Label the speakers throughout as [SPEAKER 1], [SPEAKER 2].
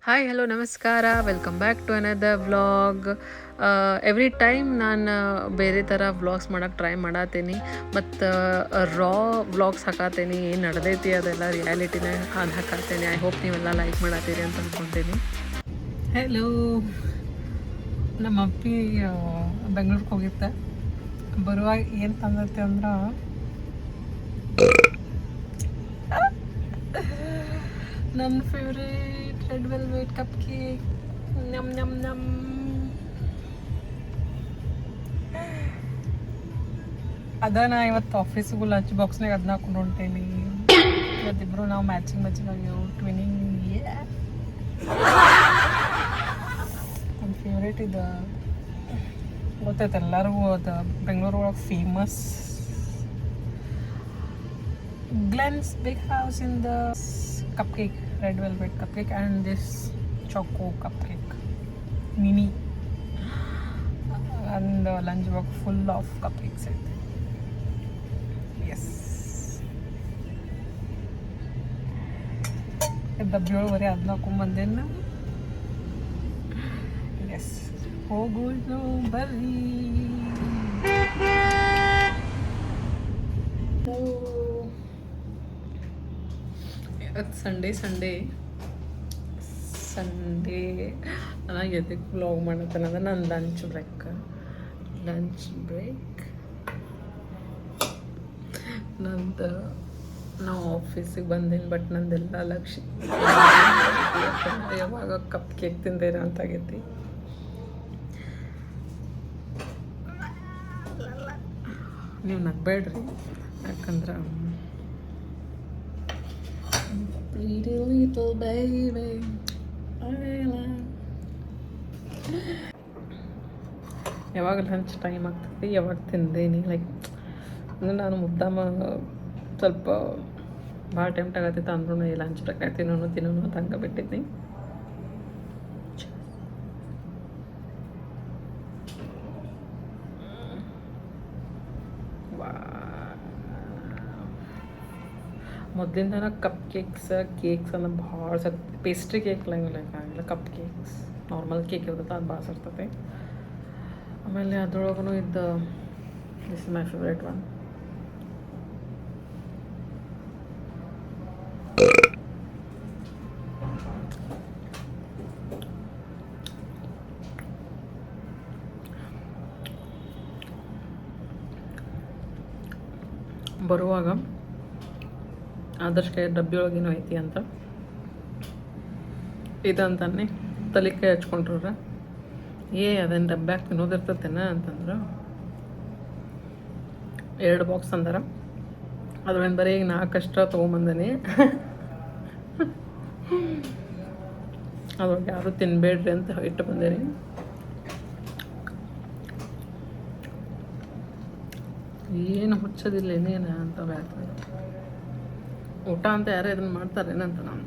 [SPEAKER 1] Hi hello ನಮಸ್ಕಾರ, welcome back to another vlog. Every time ನಾನು ಬೇರೆ ಥರ ವ್ಲಾಗ್ಸ್ ಮಾಡೋಕ್ಕೆ ಟ್ರೈ ಮಾಡತ್ತೀನಿ ಮತ್ತು ರಾ ವ್ಲಾಗ್ಸ್ ಹಾಕತ್ತೀನಿ. ಏನು ನಡೆದೈತಿ ಅದೆಲ್ಲ ರಿಯಾಲಿಟಿನ ಅದು ಹಾಕತ್ತೀನಿ. ಐ ಹೋಪ್ ನೀವೆಲ್ಲ ಲೈಕ್ ಮಾಡತ್ತೀರಿ ಅಂತ ಅಂದ್ಕೊತೀನಿ. ಹೆಲೋ, ನಮ್ಮ ಅಪ್ಪಿ ಬೆಂಗ್ಳೂರಿಗೆ ಹೋಗಿತ್ತೆ. ಬರುವಾಗ ಏನು ತಂದೈತೆ ಅಂದ್ರೆ ನನ್ನ favourite red velvet cup cake. ನಮ್ ನಮ್ ನಮ್. ಅದನ್ನ ಇವತ್ತು ಆಫೀಸಿಗೂ ಲಂಚ್ ಬಾಕ್ಸ್ನಾಗ ಅದನ್ನ ಹಾಕೊಂಡು ಹೊಂಟೇನಿ. ಇವತ್ತಿಬ್ರು ನಾವು ಮ್ಯಾಚಿಂಗ್ ಆಗ್ಯಾವ, ಟ್ವಿನಿಂಗ್. ನನ್ನ ಫೇವ್ರೇಟ್ ಇದು ಗೊತ್ತೈತೆ ಎಲ್ಲರಿಗೂ. ಅದು ಬೆಂಗಳೂರು ಒಳಗೆ famous Glenn's Big House in the cupcake, red velvet cupcake, and this choco cupcake, mini, and the lunch box full of cupcakes. Yes. ಡಬ್ಬಿಯೊಳಗೆ ಅದನ್ನ ಹಾಕೊಂಡ್ಬಂದೇನು. ಎಸ್, ಹೋಗೋದು ಬರ್ರಿ. ಅದು ಸಂಡೇ ನನಗೆ ಎದಕ್ಕೆ ವ್ಲಾಗ್ ಮಾಡತ್ತೇನೆ ಅಂದ್ರೆ ನನ್ನ ಲಂಚ್ ಬ್ರೇಕ್ ನಂದು. ನಾವು ಆಫೀಸಿಗೆ ಬಂದೇನು, ಬಟ್ ನಂದೆಲ್ಲ ಲಕ್ಷ್ಯ ಯಾವಾಗ ಕಪ್ ಕೇಕ್ ತಿಂದೇನ ಅಂತ ಆಗೈತಿ. ನೀವು ನಗ್ಬೇಡ್ರಿ, ಯಾಕಂದ್ರೆ pretty little baby, ಯಾವಾಗ ಲಂಚ್ ಟೈಮ್ ಆಗ್ತೈತಿ, ಯಾವಾಗ ತಿಂದೇನಿ. ಲೈಕ್ ಅಂದರೆ ನಾನು ಮುದ್ದಾಮ ಸ್ವಲ್ಪ ಭಾಳ ಟೆಂಪ್ಟ್ ಆಗತ್ತೈತೆ ಅಂದ್ರೂ ಲಂಚ್ ಬ್ರೇಕ್ ತಿನ್ನೋನು ಅಂತ ಹಂಗೆ ಬಿಟ್ಟಿದ್ನಿ. ಮೊದಲಿಂದ ಕಪ್ ಕೇಕ್ಸ್ ಅಂದ್ರೆ ಭಾಳ ಪೇಸ್ಟ್ರಿ ಕೇಕ್ ಆಗಿಲ್ಲ. ಕಪ್ ಕೇಕ್ಸ್ ನಾರ್ಮಲ್ ಕೇಕ್ ಇರ್ತೈತೆ, ಅದು ಭಾಳ ಇರ್ತೈತೆ. ಆಮೇಲೆ ಅದ್ರೊಳಗೂ ಇದ್ದ this is my favourite one. ಬರುವಾಗ ಆದಷ್ಟು ಡಬ್ಬಿಯೊಳಗೇನು ಐತಿ ಅಂತ ಇದಂತಾನೆ ತಲೆ ಕೈ ಹಚ್ಕೊಂಡ್ರ. ಅದನ್ನು ಡಬ್ಬ್ಯಾಗ ತಿನ್ನೋದಿರ್ತತೇನ ಅಂತಂದ್ರೆ 2 ಬಾಕ್ಸ್ ಅಂದಾರ. ಅದ್ರಿಂದ ಬರೀ ಈಗ 4 ಅಷ್ಟ ತೊಗೊಂಬಂದನಿ. ಅದ್ರೊಳಗೆ ಯಾರು ತಿನ್ಬೇಡ್ರಿ ಅಂತ ಇಟ್ಟು ಬಂದೇನಿ. ಏನು ಹುಚ್ಚೋದಿಲ್ಲ ಏನೇನು ಅಂತ ಹೇಳ್ತಾರೆ. ಊಟ ಅಂತ ಯಾರು ಇದನ್ನು ಮಾಡ್ತಾರೇನಂತ ನಾನು.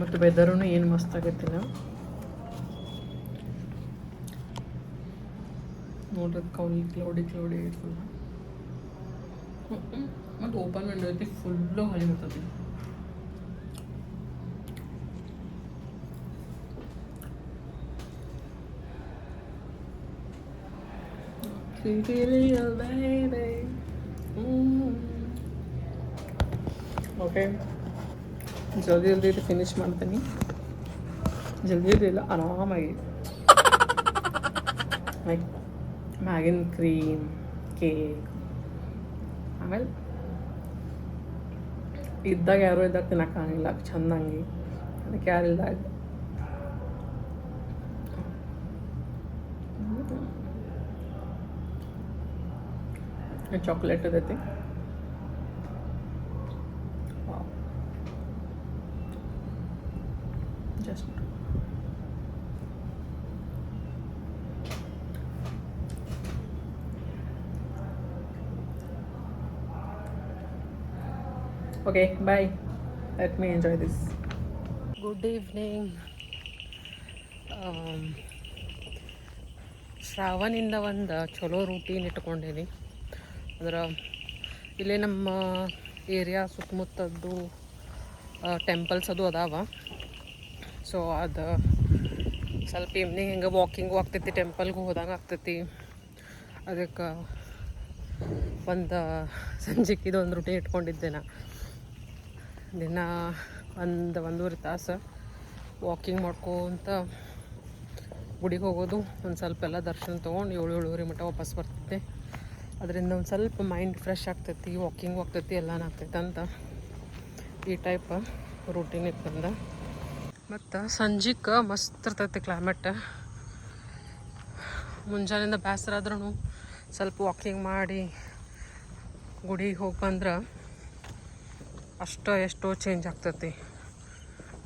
[SPEAKER 1] ಮತ್ತು ವೆದರೂ ಏನು ಮಸ್ತ್ ಆಗೈತಿಲ್ಲ ನೋಡ್ರಿ. ಕ್ಲೌಡಿ ಫುಲ್ ಮತ್ತು ಓಪನ್ ವಿಂಡೋ ಐತಿ, ಫುಲ್ಲು ಹಳಿ ಬರ್ತದೆ. ಓಕೆ, ಜಲ್ದಿ ಇದು ಫಿನಿಶ್ ಮಾಡ್ತೀನಿ. ಜಲ್ದಿ ಇಲ್ಲ, ಆರಾಮಾಗಿ. ಲೈಕ್ ಮ್ಯಾಗಿನ ಕ್ರೀಮ್ ಕೇಕ್. ಆಮೇಲೆ ಇದ್ದಾಗ ಯಾರು ಇದ್ದಾಗ ತಿನ್ನೋಕ್ಕಾಗಿಲ್ಲ ಚೆಂದಂಗೆ, ಅದಕ್ಕೆ ಯಾರಿಲ್ಲ. ಚಾಕ್ಲೇಟ್ ಇದೈತಿ. Just okay, bye. Let me enjoy this. Good evening. ಶ್ರಾವಣಿಂದ ಒಂದು ಚಲೋ ರೂಟೀನ್ ಇಟ್ಕೊಂಡೀನಿ. ಅಂದ್ರೆ ಇಲ್ಲೇ ನಮ್ಮ ಏರಿಯಾ ಸುತ್ತಮುತ್ತದ್ದು ಟೆಂಪಲ್ಸ್ ಅದು ಅದಾವ. ಸೊ ಅದು ಸ್ವಲ್ಪ ಈವ್ನಿಂಗ್ ಹಿಂಗೆ ವಾಕಿಂಗು ಆಗ್ತೈತಿ, ಟೆಂಪಲ್ಗೂ ಹೋದಂಗೆ ಆಗ್ತೈತಿ. ಅದಕ್ಕೆ ಒಂದು ಸಂಜೆಗೆ ಒಂದು ರೂಟೀನ್ ಇಟ್ಕೊಂಡಿದ್ದೆ ನಾ. ದಿನ ಒಂದೂವರೆ ತಾಸು ವಾಕಿಂಗ್ ಮಾಡ್ಕೊತ ಗುಡಿಗೆ ಹೋಗೋದು, ಒಂದು ಸ್ವಲ್ಪ ಎಲ್ಲ ದರ್ಶನ ತೊಗೊಂಡು 7-7:30 ಮಟ್ಟ ವಾಪಸ್ ಬರ್ತಿದ್ದೆ. ಅದರಿಂದ ಒಂದು ಸ್ವಲ್ಪ ಮೈಂಡ್ ಫ್ರೆಶ್ ಆಗ್ತೈತಿ, ವಾಕಿಂಗ್ ಆಗ್ತೈತಿ, ಎಲ್ಲನೂ ಆಗ್ತೈತೆ ಅಂತ ಈ ಟೈಪ್ ರೂಟೀನ್ ಇತ್ತು ನಂದು. ಮತ್ತು ಸಂಜೆಗೆ ಮಸ್ತ್ ಇರ್ತೈತಿ ಕ್ಲೈಮೇಟ್. ಮುಂಜಾನೆಯಿಂದ ಬೇಸರ ಆದ್ರೂ ಸ್ವಲ್ಪ ವಾಕಿಂಗ್ ಮಾಡಿ ಗುಡಿಗೆ ಹೋಗಿ ಬಂದ್ರೆ ಎಷ್ಟೋ ಚೇಂಜ್ ಆಗ್ತೈತಿ,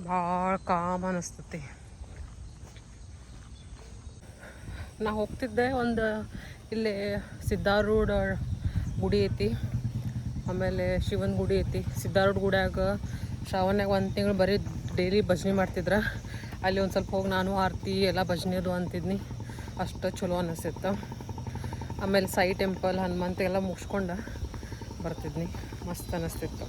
[SPEAKER 1] ಭಾಳ ಕಾಮ್ ಅನ್ನಿಸ್ತೈತಿ. ನಾ ಹೋಗ್ತಿದ್ದೆ, ಒಂದು ಇಲ್ಲೇ ಸಿದ್ಧಾರೂಢ ಗುಡಿ ಐತಿ, ಆಮೇಲೆ ಶಿವನ ಗುಡಿ ಐತಿ. ಸಿದ್ಧಾರೂಢ ಗುಡಿಯಾಗ ಶ್ರಾವಣಾಗ 1 ತಿಂಗಳು ಬರೀ ಡೈಲಿ ಭಜನೆ ಮಾಡ್ತಿದ್ರು. ಅಲ್ಲಿ ಒಂದು ಸ್ವಲ್ಪ ಹೋಗಿ ನಾನು ಆರತಿ ಎಲ್ಲ ಭಜನೆ ಅದು ಅಂತಿದ್ನಿ, ಅಷ್ಟು ಚಲೋ ಅನ್ನಿಸ್ತಿತ್ತು. ಆಮೇಲೆ ಸಾಯಿ ಟೆಂಪಲ್, ಹನುಮಂತ ಎಲ್ಲ ಮುಗಿಸ್ಕೊಂಡು ಬರ್ತಿದ್ನಿ, ಮಸ್ತ್ ಅನ್ನಿಸ್ತಿತ್ತು.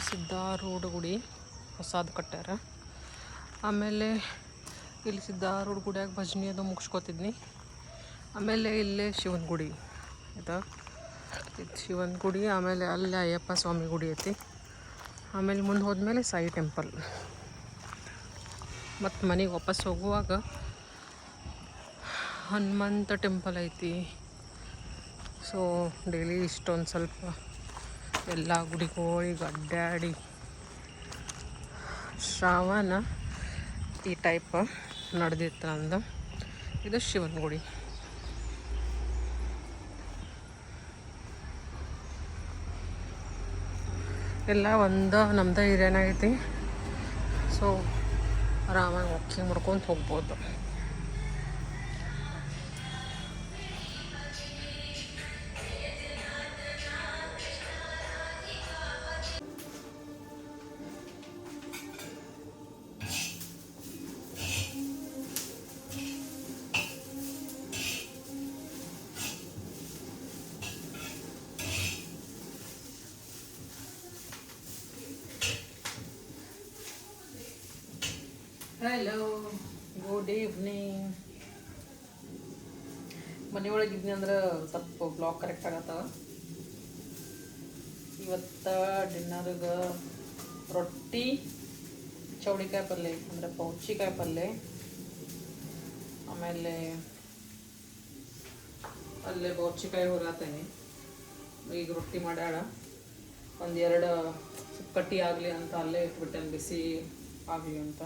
[SPEAKER 1] ಸಿದ್ಧಾರೂಢ ಗುಡಿ ಹೊಸದು ಕಟ್ಟ್ಯಾರ. ಆಮೇಲೆ ಇಲ್ಲಿ ಸಿದ್ಧಾರೂಢ ಗುಡಿಯಾಗ ಭಜನೆ ಅದು ಮುಗಿಸ್ಕೊತಿದ್ನಿ. ಆಮೇಲೆ ಇಲ್ಲೇ ಶಿವನ ಗುಡಿ ಇದು ಶಿವನ ಗುಡಿ. ಆಮೇಲೆ ಅಲ್ಲೇ ಅಯ್ಯಪ್ಪ ಸ್ವಾಮಿ ಗುಡಿ ಐತಿ. ಆಮೇಲೆ ಮುಂದೆ ಹೋದ್ಮೇಲೆ ಸಾಯಿ ಟೆಂಪಲ್. ಮತ್ತು ಮನೆಗೆ ವಾಪಸ್ ಹೋಗುವಾಗ ಹನುಮಂತ ಟೆಂಪಲ್ ಐತಿ. ಸೊ ಡೈಲಿ ಇಷ್ಟೊಂದು ಸ್ವಲ್ಪ ಎಲ್ಲ ಗುಡಿಗಳಿಗೆ ಅಡ್ಡಾಡಿ ಶ್ರಾವಣ ಈ ಟೈಪ್ ನಡೆದಿತ್ತು ನಂದು. ಇದು ಶಿವನ ಗುಡಿ. ಎಲ್ಲ ನಮ್ದು ಏರಿಯಾನಾಗೈತಿ. ಸೊ ಆರಾಮಾಗಿ ವಾಕಿಂಗ್ ಮಾಡ್ಕೊಂಡು ಹೋಗ್ಬೋದು. Hello, good evening. ಮನೆಯೊಳಗೆ ಇದ್ನಿ ಅಂದ್ರೆ ಸ್ವಲ್ಪ ಬ್ಲಾಗ್ ಕರೆಕ್ಟ್ ಆಗತ್ತವ. ಇವತ್ತು ಡಿನ್ನರ್ಗೆ ರೊಟ್ಟಿ, ಚೌಳಿಕಾಯಿ ಪಲ್ಯ ಅಂದರೆ ಪೌಚಿಕಾಯಿ ಪಲ್ಯ, ಆಮೇಲೆ ಅಲ್ಲೇ ಪೌಚಿಕಾಯಿ ಹೊರತೇನೆ. ಈಗ ರೊಟ್ಟಿ ಮಾಡ್ಯಾಳ. 1-2 ಕಟ್ಟಿ ಆಗಲಿ ಅಂತ ಅಲ್ಲೇ ಇಟ್ಬಿಟ್ಟೇನೆ, ಬಿಸಿ ಆಗಲಿ ಅಂತ.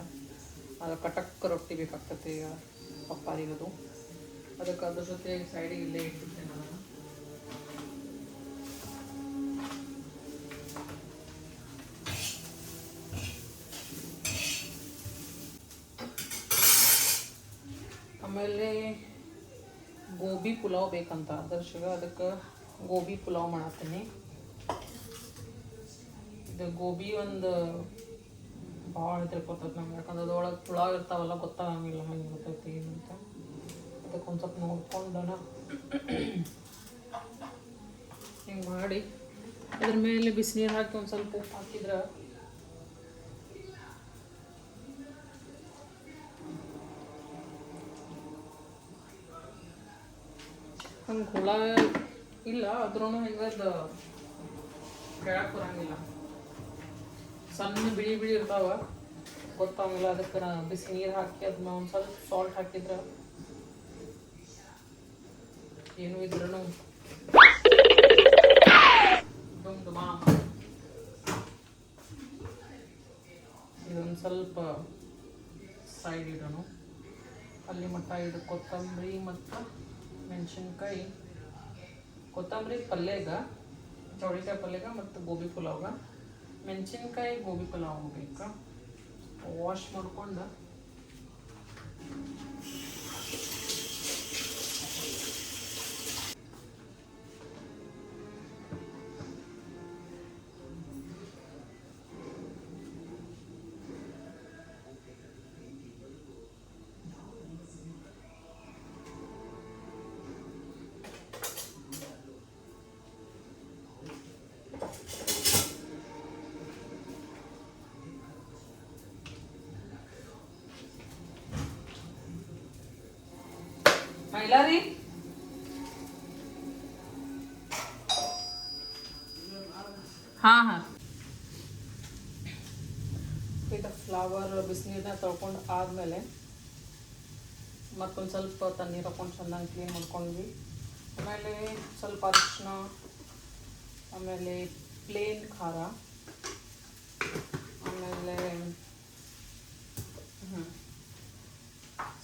[SPEAKER 1] ಅದು ಕಟಕ್ ರೊಟ್ಟಿ ಬೇಕಾಗ್ತೈತಿ ಈಗ ಪಪ್ಪಾರಿಗದು. ಅದಕ್ಕೆ ಅದ್ರ ಜೊತೆ ಸೈಡಿಗೆ ಇಲ್ಲೇ ಇಟ್ಬಿಟ್ಟೆ ನಾನು. ಆಮೇಲೆ ಗೋಬಿ ಪುಲಾವ್ ಬೇಕಂತ ಅದಕ್ಕೆ ಗೋಬಿ ಪುಲಾವ್ ಮಾಡತ್ತೀನಿ. ಇದು ಗೋಬಿ ಒಂದು ಭಾಳ ತಿಳ್ಕೊತೈತೆ ನಮ್ಗೆ, ಯಾಕಂದ್ರೆ ಅದ್ರೊಳಗೆ ಪುಲಾವ್ ಇರ್ತಾವಲ್ಲ, ಗೊತ್ತಾಗಂಗಿಲ್ಲ ಹೆಂಗೆ ಗೊತ್ತೈತಿ ಅಂತ. ಅದಕ್ಕೆ ಒಂದು ಸ್ವಲ್ಪ ನೋಡ್ಕೊಂಡನ ಹಿಂಗೆ ಮಾಡಿ ಅದ್ರ ಮೇಲೆ ಬಿಸಿನೀರು ಹಾಕಿ ಒಂದು ಸ್ವಲ್ಪ ಉಪ್ಪು ಹಾಕಿದ್ರೆ ಹಂಗೆ ಹುಳ ಇಲ್ಲ, ಅದ್ರೂ ಹಿಂಗದು ಕೆಳಕ್ಕೆ ಬರಂಗಿಲ್ಲ. ಸಣ್ಣ ಬಿಳಿ ಇರ್ತಾವ, ಗೊತ್ತಾಗಂಗಿಲ್ಲ. ಅದಕ್ಕೆ ಬಿಸಿ ನೀರು ಹಾಕಿ ಅದನ್ನ ಒಂದು ಸ್ವಲ್ಪ ಸಾಲ್ಟ್ ಹಾಕಿದ್ರೆ ಏನು ಇದ್ರೂ ಇದೊಂದು ಸ್ವಲ್ಪ ಸೈಡ್ ಇಡೋಣ. ಅಲ್ಲಿ ಮಟ್ಟ ಇದು ಕೊತ್ತಂಬರಿ ಮತ್ತು ಮೆಣಸಿನ್ಕಾಯಿ, ಕೊತ್ತಂಬರಿ ಪಲ್ಯಗ, ಚೌಳಿಕಾಯಿ ಪಲ್ಯಗ ಮತ್ತು ಗೋಬಿ ಪುಲಾವ್ಗ, ಮೆಣಸಿನ್ಕಾಯಿ ಗೋಬಿ ಪುಲಾವ್ ಬೇಕು. ವಾಶ್ ಮಾಡ್ಕೊಂಡು ಇಲ್ಲ ರೀ, ಹಾಂ ಇದು ಫ್ಲವರ್ ಬಿಸಿನೀರನ್ನ ತೊಳ್ಕೊಂಡು ಆದಮೇಲೆ ಮತ್ತೊಂದು ಸ್ವಲ್ಪ ತಣ್ಣೀರು ಹಾಕೊಂಡು ಚೆನ್ನಾಗಿ ಕ್ಲೀನ್ ಮಾಡ್ಕೊಂಡ್ವಿ. ಆಮೇಲೆ ಸ್ವಲ್ಪ ಅರಿಶಿನ, ಆಮೇಲೆ ಪ್ಲೇನ್ ಖಾರ, ಆಮೇಲೆ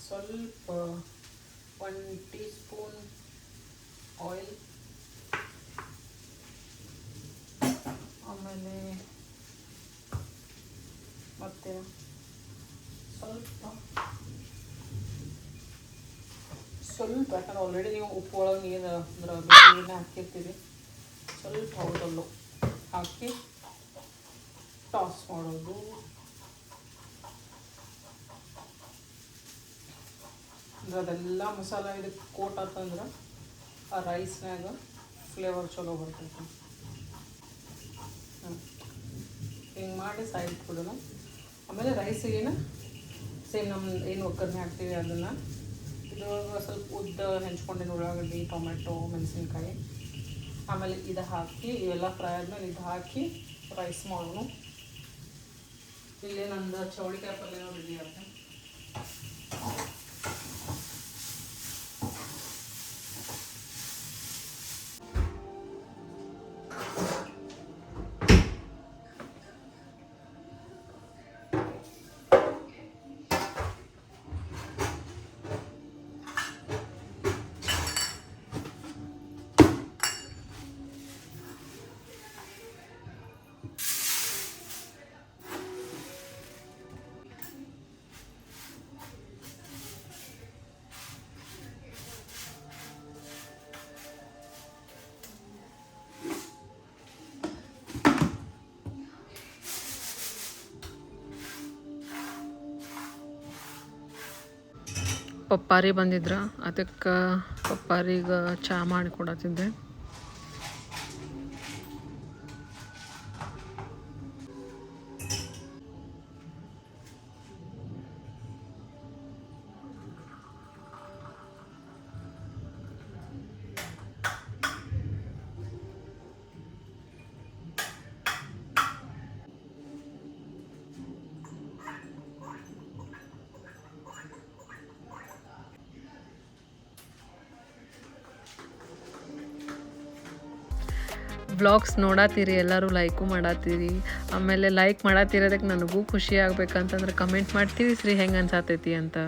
[SPEAKER 1] ಸ್ವಲ್ಪ 1 ಟೀ ಸ್ಪೂನ್ ಆಯಿಲ್, ಆಮೇಲೆ ಮತ್ತೆ ಸ್ವಲ್ಪ ಯಾಕಂದ್ರೆ ಆಲ್ರೆಡಿ ನೀವು ಉಪ್ಪು ಒಳಗೆ ನೀರು ಅಂದ್ರೆ ನೀರನ್ನ ಹಾಕಿರ್ತೀರಿ, ಸ್ವಲ್ಪ ಹೌದಲ್ಲು ಹಾಕಿ ಟಾಸ್ ಮಾಡೋದು. ಅಂದ್ರೆ ಅದೆಲ್ಲ ಮಸಾಲ ಇದಕ್ಕೆ ಕೋಟ್ ಆತಂದ್ರೆ ಆ ರೈಸ್ನಾಗ ಫ್ಲೇವರ್ ಚಲೋ ಬರ್ತೈತೆ. ಹಿಂಗೆ ಮಾಡಿ ಸೈಡ್ ಇಟ್ಬಿಡೋಣ. ಆಮೇಲೆ ರೈಸಿಗೇನು ಸೇಮ್ ನಮ್ಮ ಏನು ಒಗ್ಗರಣೆ ಹಾಕ್ತೀವಿ ಅದನ್ನು ಇದ್ರೊಳಗೆ ಸ್ವಲ್ಪ ಉದ್ದ ಹೆಂಚ್ಕೊಂಡಿನ ಉಳ್ಳಾಗಡ್ಡಿ, ಟೊಮೆಟೊ, ಮೆಣಸಿನ್ಕಾಯಿ, ಆಮೇಲೆ ಇದು ಹಾಕಿ ಇವೆಲ್ಲ ಫ್ರೈ ಆದಮೇಲೆ ಇದು ಹಾಕಿ ರೈಸ್ ಮಾಡೋಣ. ಇಲ್ಲೇ ನಂದು ಚೌಳಿಕಾಯಿ ಪಲ್ಯ ರೆಡಿ ಆಗುತ್ತೆ. ಪಪ್ಪಾರಿ ಬಂದಿದ್ರ, ಅದಕ್ಕೆ ಪಪ್ಪಾರಿಗೆ ಚಹಾ ಮಾಡಿ ಕೊಡತ್ತಿದ್ದೆ. ವ್ಲಾಗ್ಸ್ ನೋಡತ್ತೀರಿ, ಎಲ್ಲರೂ ಲೈಕು ಮಾಡತ್ತೀರಿ. ಆಮೇಲೆ ಲೈಕ್ ಮಾಡತ್ತಿರೋದಕ್ಕೆ ನನಗೂ ಖುಷಿ ಆಗ್ಬೇಕಂತಂದ್ರೆ ಕಮೆಂಟ್ ಮಾಡಿ ತಿಳಿಸ್ರಿ ಹೆಂಗೆ ಅನ್ಸಾತೈತಿ ಅಂತ.